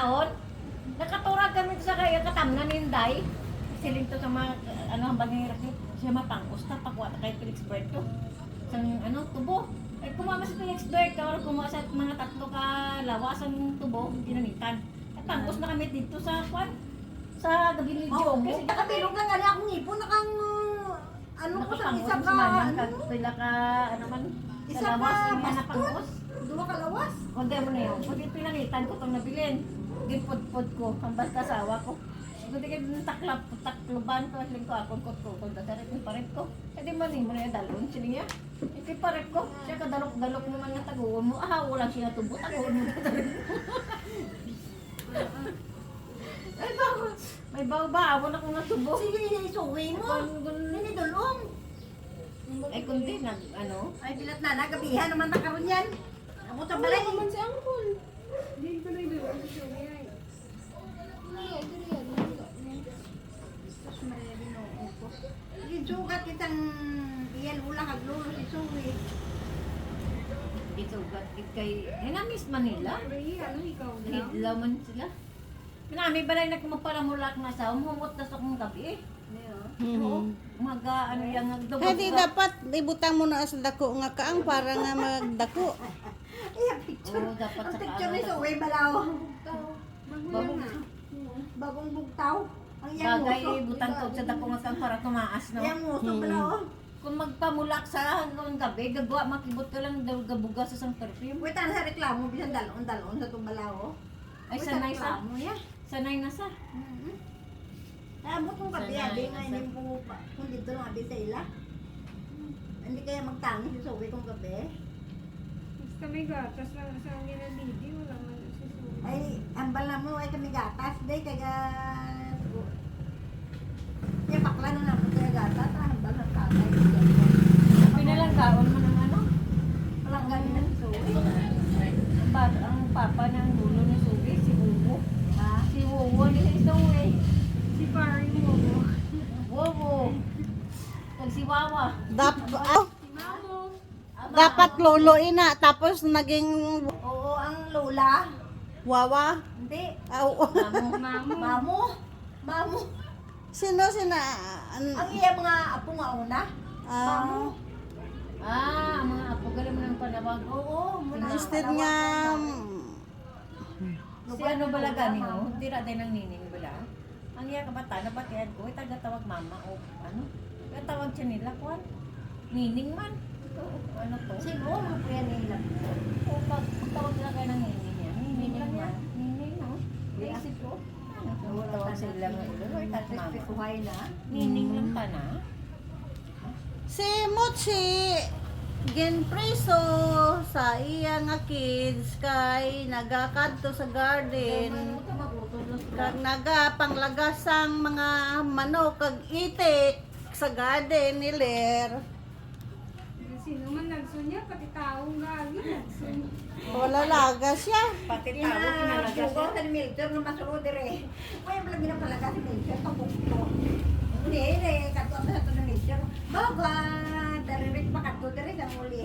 taon, nakaturag kami sa kaya katamnan ni Inday. Siling to sa mga, ang bangira siya mapangos na pakuha kay Felix Berto. Sang, tubo. Ay, kumama sa Felix Berto, or kumama sa mga tatlo ka lawas ang tubo, ginamitan. Ay, pangos na kami dito sa, sa gabi ni Jong. Kasi nakabilog lang nga akong ipon, nakang, ko sa isa ka, Pila ka, isa sa lawas, ka, yung mga bastos. napangos. Duwa ka lawas. Kundi mo na yun. Kundi pinangitan ko itong nabilin. Ginpod-pod ko. Hambas kasawa ko. Kundi kayo takluban ko. Siling ko akong kot-kot. Dasarit yung parit ko. E di man mo na yung dalon. Siling niya. Iti parit ko. Siya kadalok-dalok naman nga taguon mo. Wala siya tubo. Taguon mo. Ay bago. May bawa na kung natubo. Sige, isuwi mo. Hindi dulong. Ay kundi Ay, bilat na, gabihan naman na karon yan. Ako sa balay. Naman si Angkol. Hindi ko na yung sa Joey ay. Sugat kitang iyan ulang aglulo si Suwi. Ito kay namis Manila. Ikaw na. Hidlaw man sila. Minami balay na kumapalamulak na sa humumot na sa kong gabi. Oo. Maga yang nagdugog. Hindi dapat ibutang mo na sa dako nga kaang para nga magdako. Iya, picture. Oo, dapat Ang sa picture ni kaano. Suwi balaw. Magulang na. Bagong bugtaw. Ang iyang Bagay muso. butang ko sa dako nga kang para tumaas no. Iyang muso balaw. Kung magpamulak sa hanggang gabi, gagawa makibot ka lang daw gabuga sa sang perfume. Wait, sa reklamo, bisan dalon sa itong balaw. Ay sanay sa. Reklamo ya. Sanay na sa. Naabot mong kabi, Sanay abi na nga sa- hindi mo kung dito lang abi sa ila. Hindi kaya magtangi si Suwi kung gabi. Basta may gatas lang sa akin na Didi. Wala man na si Joey. Ay, ambal na mo ay kami gatas, day kaya yung bakla nung naman kaya gatas, ambal ng tatay. Pinalanggaon mo ng Walang gabi na si Suwi. ang papa ng dulo ni Sugi, si Wuwo. Ha? Si Wuwo ni Sugi. Si Barry mo. Wuwo. Pag si Wawa. Mamo. Dapat lolo ina tapos naging Oo, ang lola. wawa. Hindi. Mamo. Mamo. Mamo. Mamo. Sino Ang iya mga apo nga una. Mamo. Ang mga apo galing mo ng panawag. Oo, muna. instead nga Si balaga ni mo? Tira din ng nining bala. Ang iya kabata na batian ko, tagatawag mama o tawag siya nila kuan. Nining man. To? Siguro mga kuya nila. O tawag nila kayo ng nining yan. Nining lang yan. Nining no? Basic ko. Tawag sila ng ilo. Ay tat mama. Respetuhay na. Nining lang ta na. si Mochi ginpreso sa iya nga kids kay nagakadto sa garden kag nagapanglagasang mga manok kag itik sa garden ni Ler. Sino man nagsunya, pati taong gagi. Nagsunya. Wala laga siya. Pati tawag Ina, pinalaga sugo siya. sa ni Milton na masulod dire. May vlog na pala kasi Milton tapos ko. Hindi, kato sa to ni Milton. Baga, dalirit pa kato dire sa muli.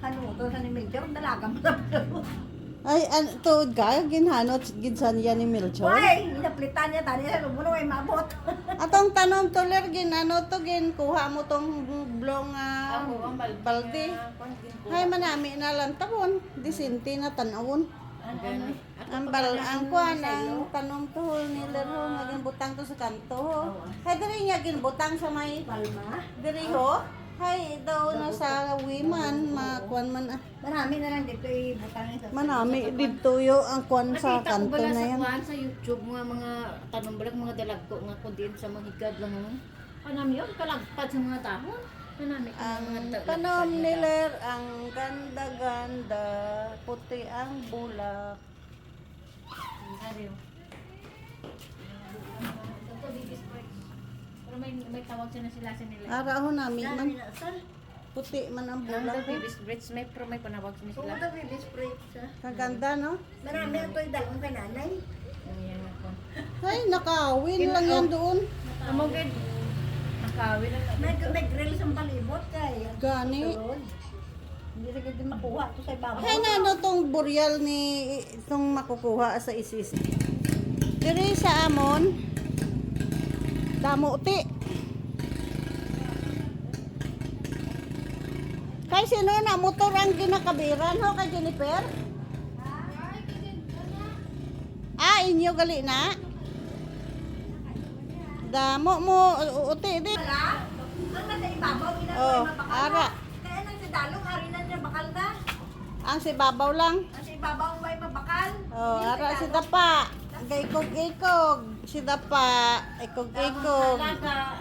Hanuto sa ni Milton dalaga mo. Ay, tuod ka, ginhanot ginsan yan ni Milchon. Why? Inaplitan niya tani sa lumo na may mabot. Atong tanom tuler ginano to kuha mo tong blong Ako ang balde. Hay manami na lang tawon, disinti na tanawon. Ang kuan ang tanom tuhol ni Lero nga ginbutang to sa kanto. Hay diri niya ginbutang sa may Palma. diri ho. Hay daw na sa wiman makuan man Marami na lang dito ibutang sa. manami dito yo ang kuan sa Nakita ko kanto bala na sa yan. kuhan sa YouTube mga tanong balak mga dalagko nga ko din sa mga higad lang mo. Anami yun, kalagpad sa mga dahon. Anami ko Ang mga tanom ni Ler ang ganda-ganda, puti ang bulak. Ariyo. Ito, baby spray. Pero may tawag siya na sila nila. Araw namin man Marami na sal. puti man ang Ang bulak. baby sprays, may panawag siya Oo, sila. daw baby spray siya. Kaganda no? Marami ito dalawang kay nanay. Ayan ako. Ay, nakawin lang yan doon. Amogid. Nakawin lang. May grill sa palibot kay. Gani. Sulod. Hindi rin din makuha ito sa ibabaw. Hay na ano tong buryal ni itong makukuha sa isisi. Diri sa amon damo uti. Kay sino na motor ang ginakabiran ho kay Jennifer? Inyo gali na. Damo mo uti di. Wala? Ang nasa ibabaw, Oh, ginagawa yung mabakal ara. na. Kaya nang si Dalong, hari na niya bakal na. Ang si babaw lang. Ang sa ibabaw may mabakal. Oh, Hindi ara si Dalong. Dapa. Gaikog-ikog. Si Dapa. Ikog-ikog. Talaga.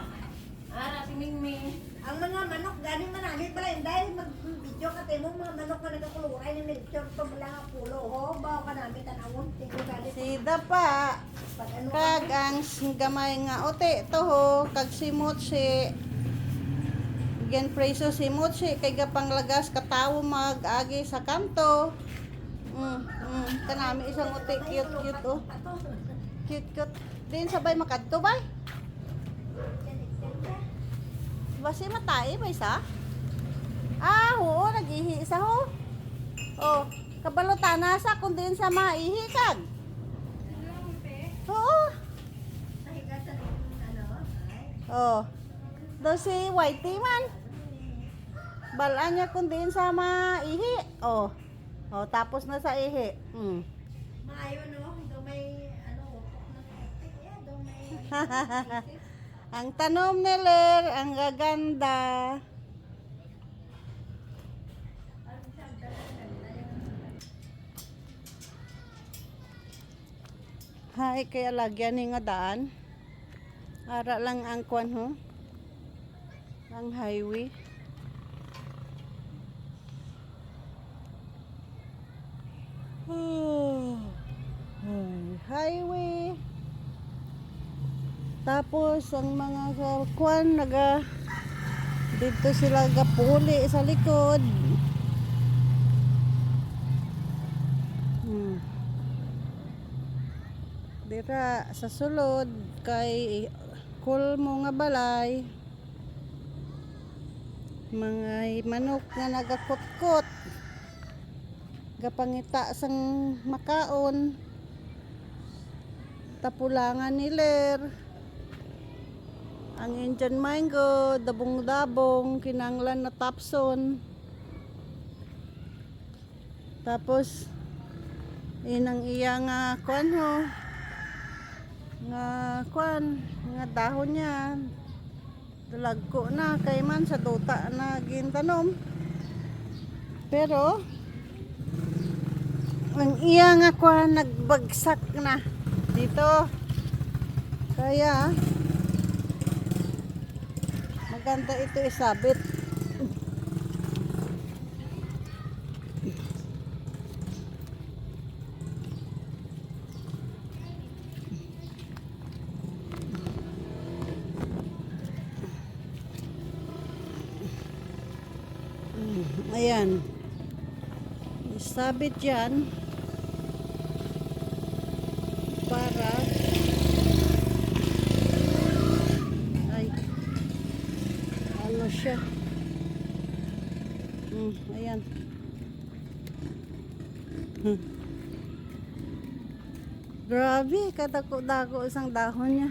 Ara si Mingming. Ang mga manok, galing manami pala, dahil mag-video ka tayo mo, mga manok na nagkakuluray ng milkshore, ito mula nga pulo, ho, bawa ka namin, tanawon, tingin galing. Si Dapa. Pag ano Kag ang gamay nga uti to ho. Kag si Mutsi. Gen preso si Mutsi. Kay gapanglagas katawo mag-agi sa kanto. Kanami isang uti. Cute oh. Cute. Din sabay makadto ba? Basi matay ba isa? Oo, nag-ihi isa ho. Oh, kabalutana sa kung din sa maihi kag. Oo. nahiga sa ano, ay, Oh. Daw si Whitey man. Balaan niya kung din sa maihi. Oh. Oh, tapos na sa ihi. maayo no, ito may, ano, upok ng etik, ito may, Ang tanom ni Ler, ang gaganda. Hay, kaya lagyan ni nga daan. Ara lang ang kwan ho. Ang highway. Highway. Tapos ang mga kwan dito sila gapuli sa likod. Dira sa sulod kay kulmo nga balay. Mga manok nga nagakutkot. Gapangita sang makaon. Tapulangan ni Ler. Ang Indian mango, dabong-dabong, kinanglan na tapson. Tapos inang iya nga kwan ho. Nga kwan, nga dahon niya. Dalagko na kay man sa duta na gintanom. Pero ang iya nga kwan nagbagsak na dito. Kaya maganda ito isabit. Ayan. Isabit yan para ano siya. Ayan. Grabe, kadako-dako isang dahon niya.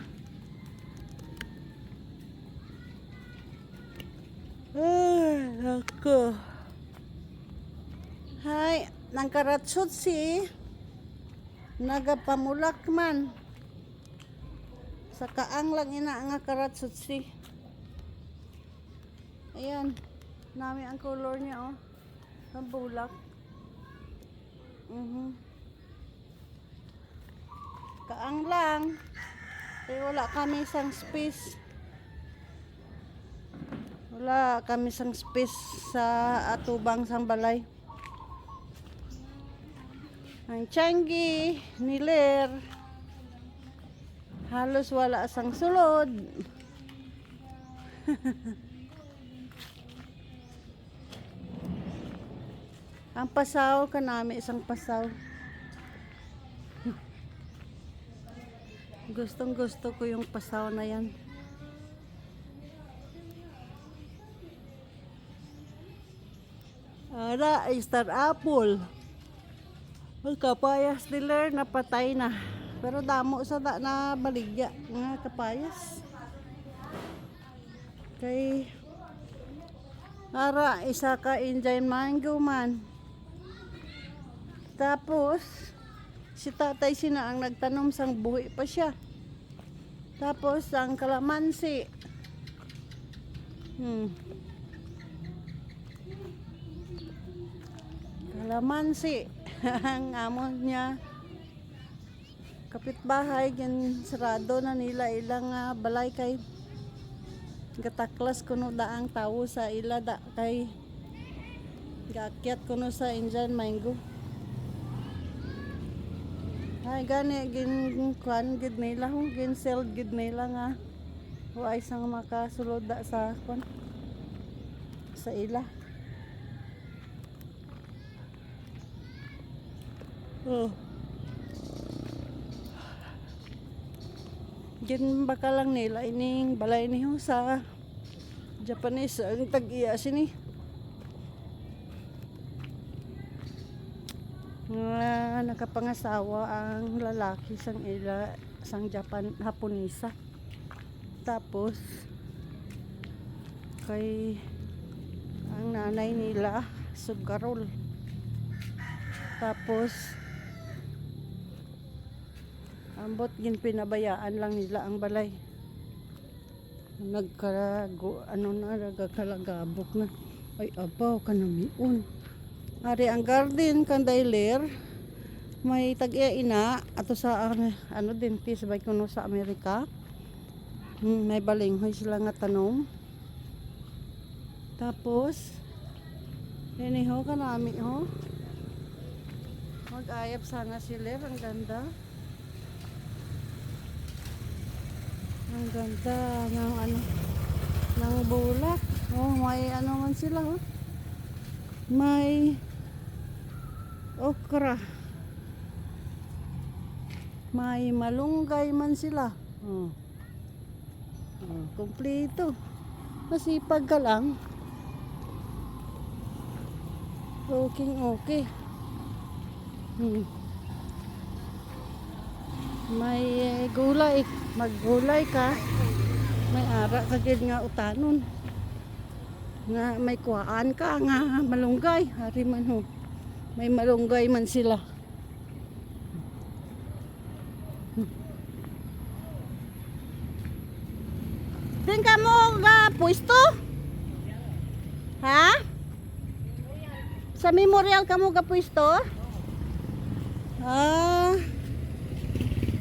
Ako. Hay, nang karatsot si nagapamulak man. Sa kaang lang ina nga karatsot si. Ayan, nami ang color niya oh. Ang bulak. Kaang lang. Kaya wala kami isang space. Wala kami isang space sa atubang sang balay. Ang Changi ni Ler halos wala sang sulod. Ang pasaw kanami isang pasaw. Gustong gusto ko yung pasaw na yan. Ara, star apple. Ang kapayas nila napatay na. Pero damo sa na baligya nga kapayas. Kay ara, isa ka Indian mango man. Tapos si tatay sina ang nagtanom sang buhi pa siya. Tapos ang kalamansi. Kalamansi. Ang amon niya. Kapitbahay, gin sarado na nila ilang balay kay gataklas kuno daang tawo sa ila da kay gaakyat kuno sa Indian mango. Ay gani gin kwan gid nila gin sell gid nila nga wa isang makasulod da sa kwan sa ila. Gin baka lang nila ining balay niyo sa Japanese ang tag-iya sini. Nakapangasawa ang lalaki sang ila sang Haponesa. Tapos kay ang nanay nila sugarol. Tapos ambot gin pinabayaan lang nila ang balay. Nagkalagabok na. Ay abaw kanamiun. Ari ang garden kanday ler may tag-iya ina ato sa ano dentist bay kuno sa Amerika. May balinghoy sila nga tanom. Tapos iniho kanami ho. Mag-ayap sana sila, ang ganda. Ang ganda ng ano ng bulak. Oh, may ano man sila oh. May okra. May malunggay man sila. Oh. Oh, kompleto. Masipag ka lang. Okay. May gulay, maggulay ka. May ara ka gid nga utanon. Nga may kuhaan ka nga malunggay, hari man ho. May malunggay man sila. Din ka mo ga pwesto? Ha? Sa memorial ka mo ga pwesto?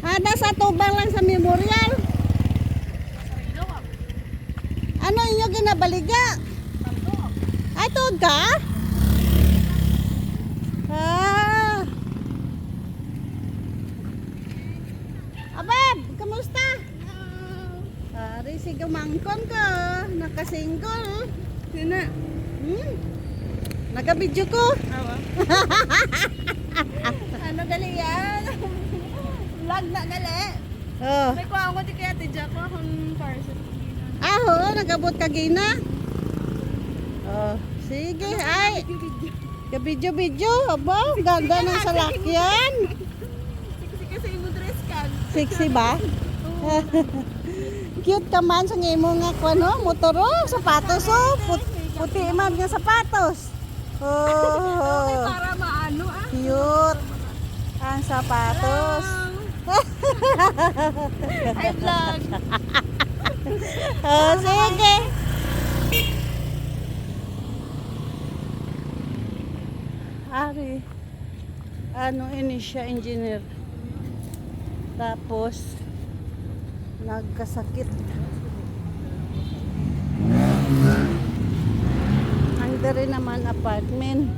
Ada sa tubang lang sa memorial. Ano inyo ginabaliga? Ay, tuod ka? Abab, kamusta? Ari, sige mangkon ka. Nakasingle. Sina? Nagabidyo ko. Awa. Ano gali yan? Vlog na gali. Oh. May kuha ko di kaya tidya ko akong parcel. Aho, nagabot ka gina. Oh, sige. Ay, kabidyo-bidyo. Aba, ganda ng salakyan. Siksi kasi yung dress ka. Sexy ba? Cute ka man sa ngimo nga kwano, motoro, sapatos oh. Puti man nga sapatos. Okay, Oh, para maano cute. Ang sapatos. Hi vlog. Oh, sige. Ari, ano ini siya, engineer. Tapos, nagkasakit. Ang dari naman apartment.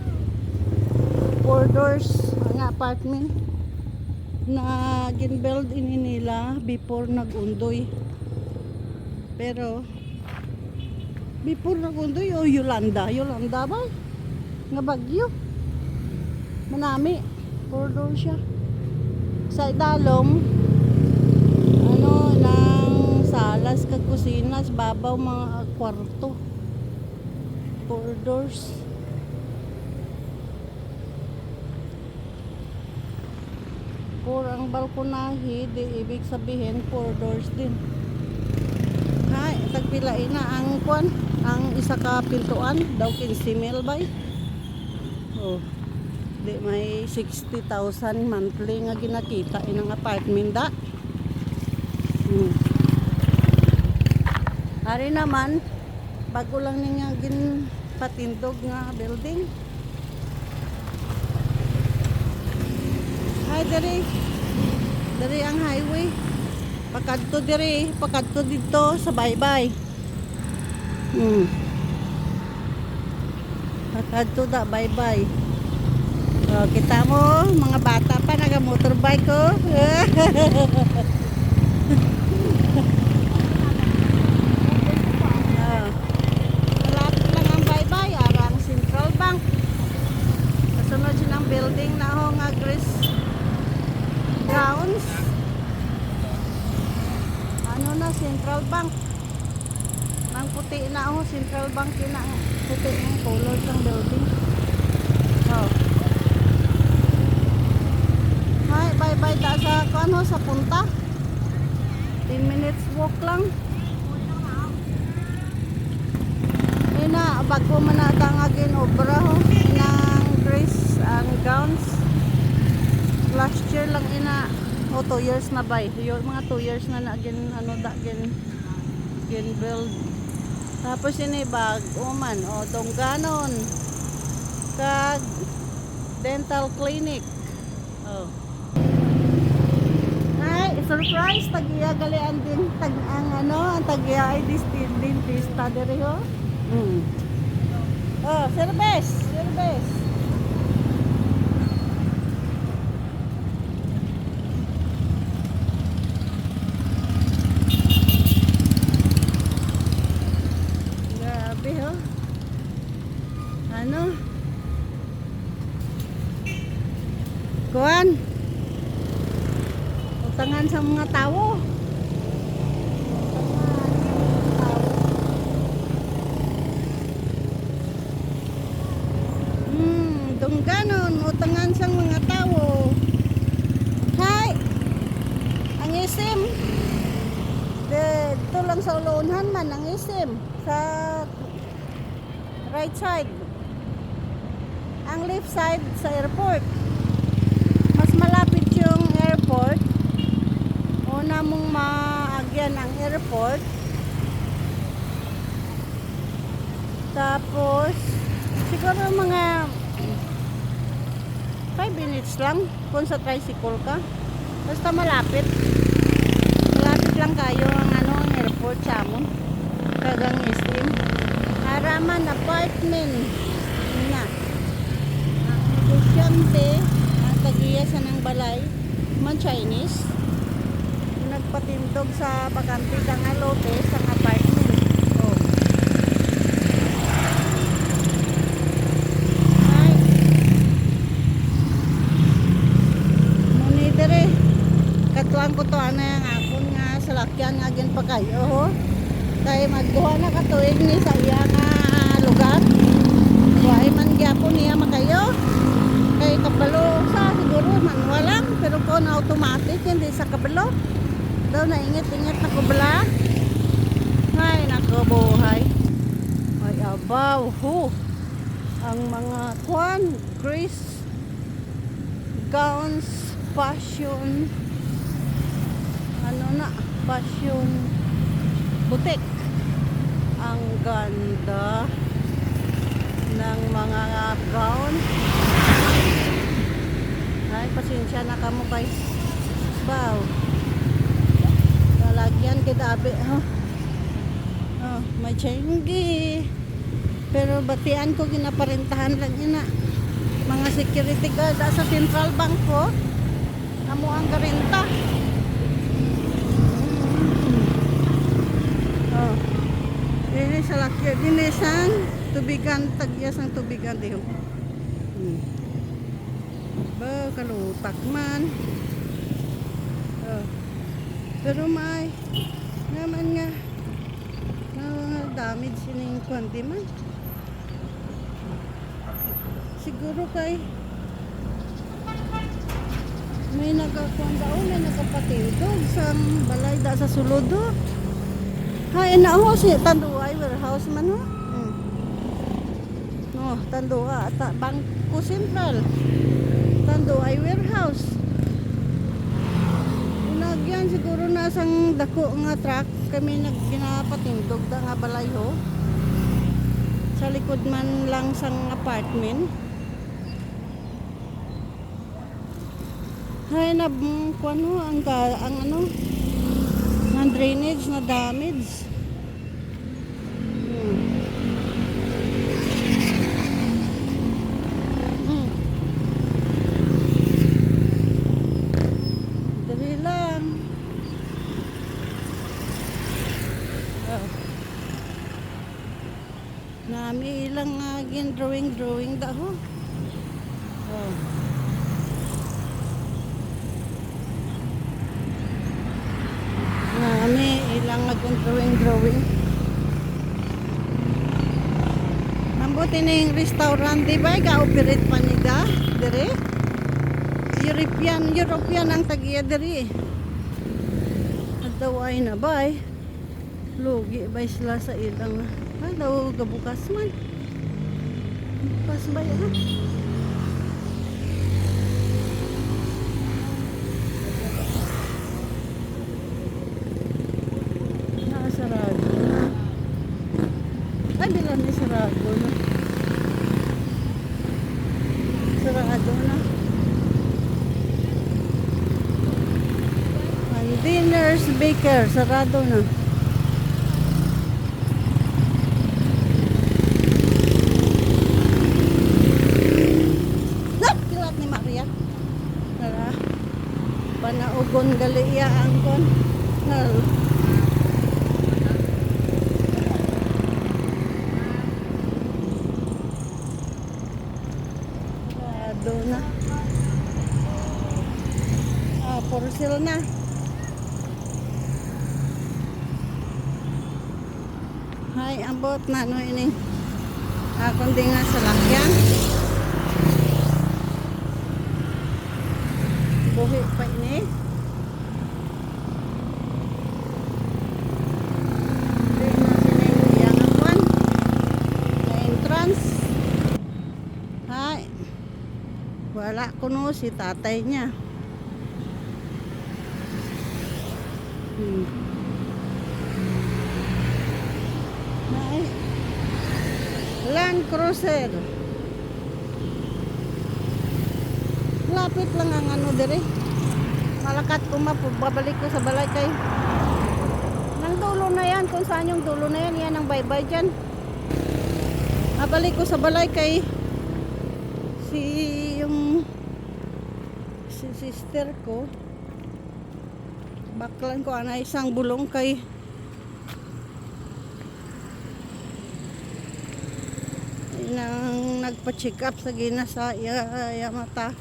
4 doors ang apartment na ginbuild ini nila before nagundoy. Pero before nagundoy o Yolanda ba? Nga bagyo. Manami. 4 doors siya. Sa idalom ano ng salas kag kusina, sa babaw mga kwarto. 4 doors. ang balkonahe, di ibig sabihin 4 doors din. Hay, tagpilain na ang kwan, ang isa ka pintuan, daw 15,000 bay. Oh, di may 60,000 monthly nga ginakita inang apartment da. Ari naman, bago lang niya gin patindog nga building. Hay diri ang highway. Pakadto dito sa baybay. Pakadto da baybay. Oh, kita mo mga bata pa naga motorbike ko. Malapit lang ang baybay, arang Central Bank. Kasunod silang building na ho nga Grace Grounds. Ano na, Central Bank. Nang puti na ho, Central Bank kina puti ang color ng building. Oh. Hay, bye-bye ta sa ano sa punta. 10 minutes walk lang. Ina bago man natang agin obra ho inang Grace ang grounds. Last year lang ina o 2 years na ba? Mga 2 years na agin ano da gin build. Tapos ini bag uman o dongganon kag dental clinic. Oh. Ay, surprise tagiya galian din tag ang ano ang tagiya ay dentista diri ho. Oh, service. Grabe ho. Ano? Kuan. Utangan sa mga tao. Ganon, utangan sang mga tao. Hay, ang isim. Dito lang sa ulunhan man ang isim. Sa right side. Ang left side sa airport. Mas malapit yung airport. Una mong maagyan ang airport. Tapos, siguro mga 5 minutes lang kung sa tricycle ka. Basta malapit. Malapit lang kayo ang ano ang airport sa amon. Kagang isim. Haraman apartment. Na. Ang negosyante, ang tagiya sa ng balay, man Chinese. Nagpatindog sa bakante kang alote sa apartment. Oh. Katuan ko to ana yang akon nga salakyan nga gin pa kayo ho. Kay magduha na katuig ni sa iya nga lugar. Way man gyapon niya makayo. Kay kabalo sa siguro manual lang pero ko na automatic hindi sa kabalo. Daw na ingit-ingit na kubla. Hay nakabuhay. Ay abaw ho. Ang mga kwan Grace Gowns Fashion ano na, fashion boutique. Ang ganda ng mga gown. Ay, pasensya na kamo guys. Wow. Lalagyan kidabi. Oh, may chengi. Pero batian ko ginaparentahan lang ina. Mga security guard sa Central Bank ko. Amo ang karenta. Ini sa lakya dinesan tubigan tagyas ang tubigan diho. Ba kalutak man. Pero may naman nga na damage sining kwanti man. Siguro kay May nagkakuan daw, may nagkapatidog sa balay da sa suludo. Hay na ho si Tanduay warehouse man ho. No, Tanduay Bangko Sentral. Tanduay warehouse. Nagyan siguro na sang dako nga truck kami nagginapatindog da nga balay ho. Sa likod man lang sang apartment. Hay na kuan ho ang ano ang drainage na damage. Dali lang. Nami ilang drawing daho. Oh. Nami ilang drawing. Nambuti na yung restaurant, di ba? Ga-operate pa niya, dire? European ang tagiya dire. Adaway na ba eh? Lugi ba sila sa ilang daw gabukas man. Bukas ba yan? Sarado na. Ay, bilang ni sarado na. Sarado na. Ang Dinner's Baker, sarado na. Kilat ni Maria. Tara. Panaugon galiya ang kon. Na. For sale na. Hay, ambot na no ini. Kundi nga sa lakyan. Buhi pa ini. Hindi na sinayang akuan. Na entrance. Hay. Wala kuno si tatay niya. Ay. Land Cruiser. Lapit lang ang ano dire. Malakat ko babalik ko sa balay kay. Nang dulo na yan, kung saan yung dulo na yan, yan ang bye-bye dyan. Babalik ko sa balay kay si sister ko baklan ko ana isang bulong kay nang nagpa-check up sa gina sa iya mata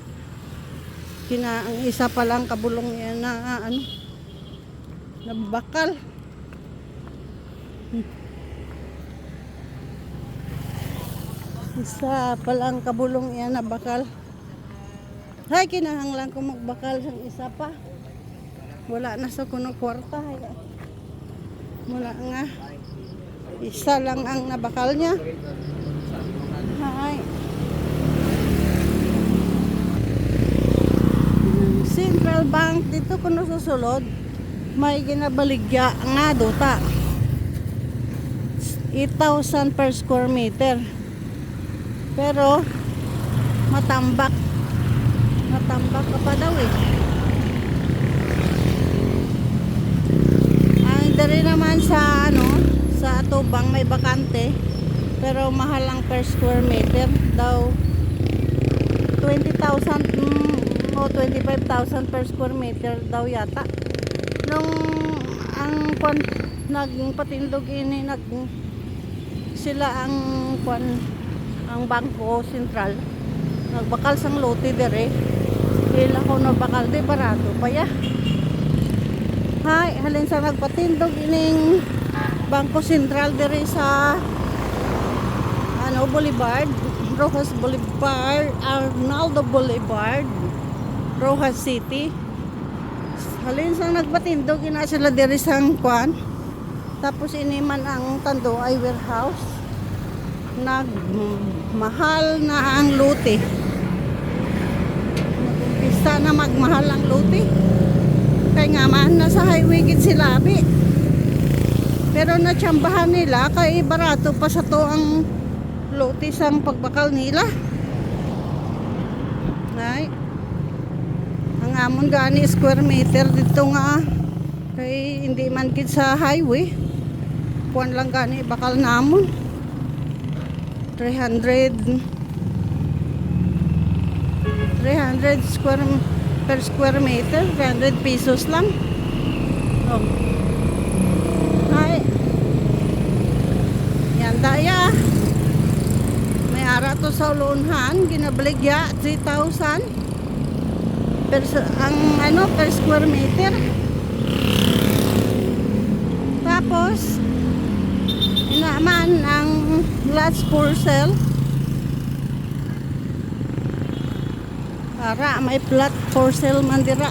kina ang isa pa lang kabulong yan na ano nabakal. Isa palang kabulong yan na bakal. Hay, kinahanglan ko magbakal sang isa pa. Wala na sa kuno kwarta. Wala nga. Isa lang ang nabakal niya. Hay. Central Bank dito kuno susulod. May ginabaligya nga duta. 8,000 per square meter. Pero matambak ka pa daw eh. Ang dari naman sa sa Atubang may bakante pero mahal lang per square meter daw 20,000 o 25,000 per square meter daw yata. Nung ang nagpatindog ini sila ang ang Bangko Sentral nagbakal sang lote dire ila ko na bakal di barato pa ya. Hay, halin sa nagpatindog ining Bangko Sentral dire sa Boulevard, Rojas Boulevard, Arnaldo Boulevard. Rojas City. Halin sang nagbatindog ina sila diri sang kwan. Tapos iniman ang tando ay warehouse. Nagmahal na ang lote. Nagumpisa na magmahal ang lote. Kaya nga man nasa highway gid sila abi. Pero natsambahan nila kay barato pa sa to ang lote sang pagbakal nila. Ay. Ang amon gani square meter dito nga kay hindi man gid sa highway. Kuan lang gani bakal namon. 300 per square meter, 300 pesos lang. Oh. Ay. Yan daya. May ara to sa ulunhan, ginabaligya 3,000 per square meter. Tapos inaman ang glass for sale. Para may flat for sale man dira.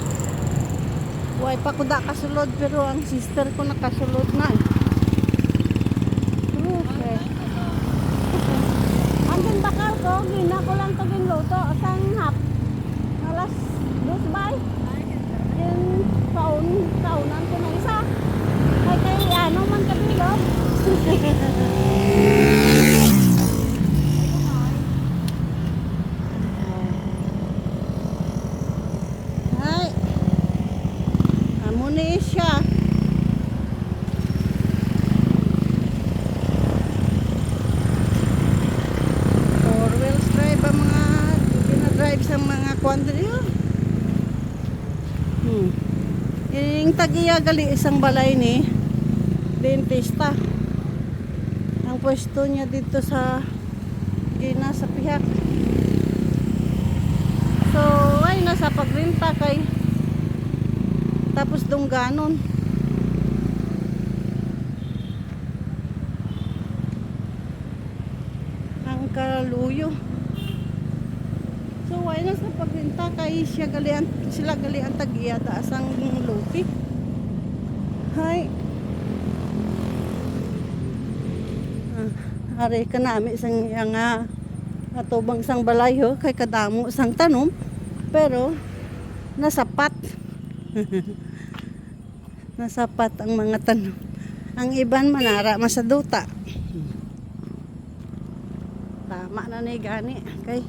Way pa ko da kasulod pero ang sister ko nakasulod na. Okay. Ang bakal ko, gina ko lang to ginluto sang hap. Alas 2 bay. Yung kaunan ko na isa. Kay ano man kabilog. Ay. Amo ni siya. Four wheels drive ang mga dinadrive sa mga quandary. Yung tagiya gali isang balay ni dentista. Ang pwesto niya dito sa gina sa pihak. So, ay nasa pagrenta kay tapos dungganon. Ang kaluyo. So, ay nasa pagrenta kay sila galian tagiya taas ang lupi. Hay. Hari ka nami isang nga atubang sang balay ho kay kadamo sang tanom pero nasapat. Nasapat ang mga tanom. Ang iban manara masaduta. Tama na ni gani kay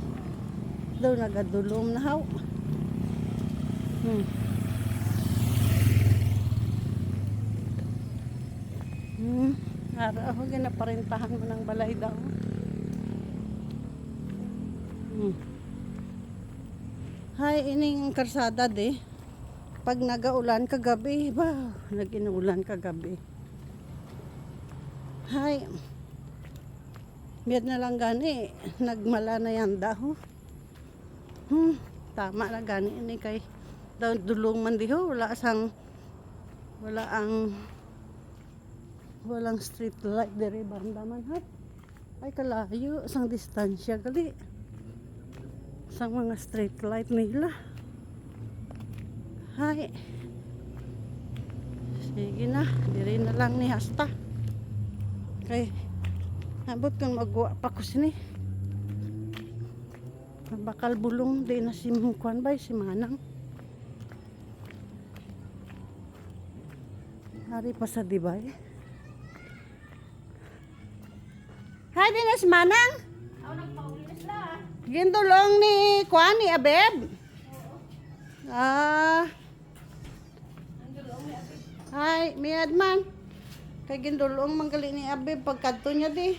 daw nagadulom na haw. Ara ako ginaparentahan mo ng balay daw. Hay ining karsada de. Pag nagaulan kagabi, ba, nag-inulan kagabi. Hay. Miyad na lang gani, nagmala na yan daw. Tama na gani ini kay daw dulong man diho, walang street light dere banda man hat. Ay kalayo sang distansya gali. Sang mga street light nila. Hay. Sige na, diri na lang ni hasta. Kay abot kung magwa pa ko sini. Bakal bulong di na si Mungkwan bay si Manang. Hari pa sa Dibay. Hay din na si Manang. Ako nagpauli na sila. Gindulong ni Kwan ni Abeb. Hay, miyad man. Kay gindulong manggali ni Abeb pagkadto niya di.